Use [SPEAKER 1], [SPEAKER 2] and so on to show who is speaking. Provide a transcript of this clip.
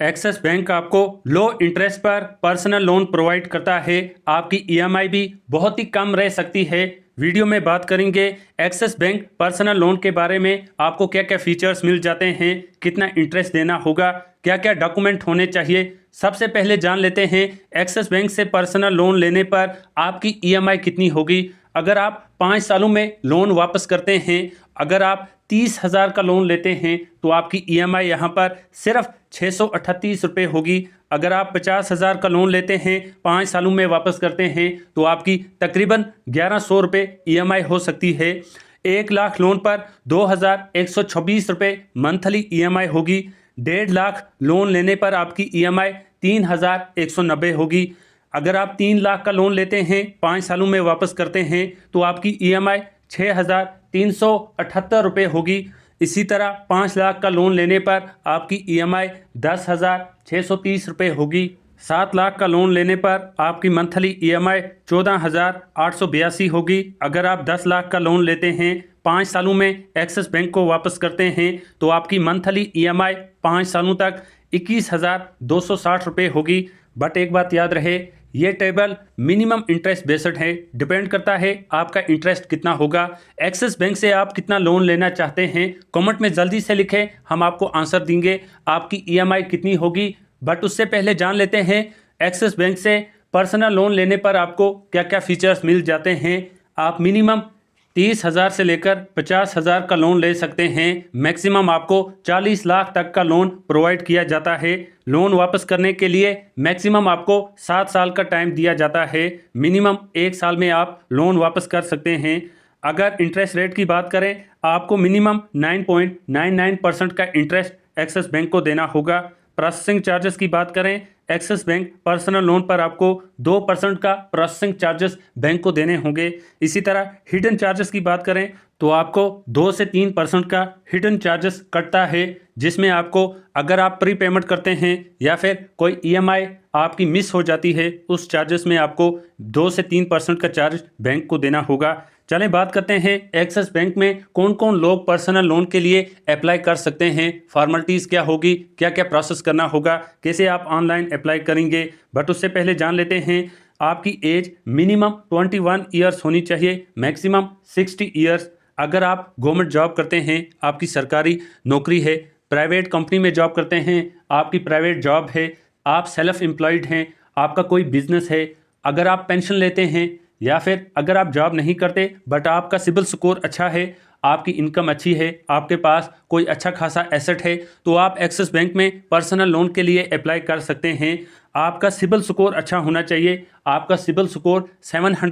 [SPEAKER 1] Axis bank आपको लो interest पर personal loan provide करता है। आपकी ईएमआई भी बहुत ही कम रह सकती है। वीडियो में बात करेंगे एक्सिस बैंक पर्सनल लोन के बारे में। आपको क्या क्या फीचर्स मिल जाते हैं, कितना इंटरेस्ट देना होगा, क्या क्या डॉक्यूमेंट होने चाहिए। सबसे पहले जान लेते हैं एक्सिस बैंक से पर्सनल लोन लेने पर आपकी ईएमआई कितनी होगी। अगर आप 5 सालों में लोन वापस करते हैं, अगर आप 30,000 का लोन लेते हैं तो आपकी ईएमआई यहाँ पर सिर्फ 638 रुपये होगी। अगर आप 50,000 का लोन लेते हैं, 5 सालों में वापस करते हैं तो आपकी तकरीबन 1100 रुपये ईएमआई हो सकती है। 1 लाख लोन पर 2,126 रुपये मंथली ईएमआई होगी। 1.5 लाख लोन लेने पर आपकी ईएमआई 3,190 होगी। अगर आप 3 लाख का लोन लेते हैं, 5 सालों में वापस करते हैं तो आपकी ईएमआई 6,378 रुपये होगी। इसी तरह 5 लाख का लोन लेने पर आपकी ईएमआई 10,630 रुपये होगी। 7 लाख का लोन लेने पर आपकी मंथली ईएमआई 14,882 होगी। अगर आप 10 लाख का लोन लेते हैं, 5 सालों में एक्सिस बैंक को वापस करते हैं तो आपकी मंथली ईएमआई 5 सालों तक 21,260 रुपये होगी। बट एक बात याद रहे, ये टेबल मिनिमम इंटरेस्ट बेस्ड है, डिपेंड करता है आपका इंटरेस्ट कितना होगा। एक्सिस बैंक से आप कितना लोन लेना चाहते हैं कमेंट में जल्दी से लिखें, हम आपको आंसर देंगे आपकी ईएमआई कितनी होगी। बट उससे पहले जान लेते हैं एक्सिस बैंक से पर्सनल लोन लेने पर आपको क्या क्या फीचर्स मिल जाते हैं। आप मिनिमम 30,000 से लेकर 50,000 का लोन ले सकते हैं। मैक्सिमम आपको 40 लाख तक का लोन प्रोवाइड किया जाता है। लोन वापस करने के लिए मैक्सिमम आपको 7 साल का टाइम दिया जाता है। मिनिमम 1 साल में आप लोन वापस कर सकते हैं। अगर इंटरेस्ट रेट की बात करें, आपको मिनिमम 9.99% का इंटरेस्ट एक्सिस बैंक को देना होगा। प्रोसेसिंग चार्जेस की बात करें, एक्सिस बैंक पर्सनल लोन पर आपको 2% का प्रोसेसिंग चार्जेस बैंक को देने होंगे। इसी तरह हिडन चार्जेस की बात करें तो आपको 2 से 3% का हिडन चार्जेस कटता है, जिसमें आपको अगर आप प्री पेमेंट करते हैं या फिर कोई ईएमआई आपकी मिस हो जाती है, उस चार्जेस में आपको 2 से 3% का चार्ज बैंक को देना होगा। चलें बात करते हैं एक्सिस बैंक में कौन कौन लोग पर्सनल लोन के लिए अप्लाई कर सकते हैं, फॉर्मेलिटीज़ क्या होगी, क्या क्या प्रोसेस करना होगा, कैसे आप ऑनलाइन अप्लाई करेंगे। बट उससे पहले जान लेते हैं आपकी एज मिनिमम 21 ईयर्स होनी चाहिए, मैक्सिमम 60 ईयर्स। अगर आप गवर्नमेंट जॉब करते हैं, आपकी सरकारी नौकरी है, प्राइवेट कंपनी में जॉब करते हैं, आपकी प्राइवेट जॉब है, आप सेल्फ एम्प्लॉयड हैं, आपका कोई बिजनेस है, अगर आप पेंशन लेते हैं या फिर अगर आप जॉब नहीं करते बट आपका सिबिल स्कोर अच्छा है, आपकी इनकम अच्छी है, आपके पास कोई अच्छा खासा एसेट है, तो आप एक्सिस बैंक में पर्सनल लोन के लिए अप्लाई कर सकते हैं। आपका सिबिल स्कोर अच्छा होना चाहिए। आपका सिबिल स्कोर 700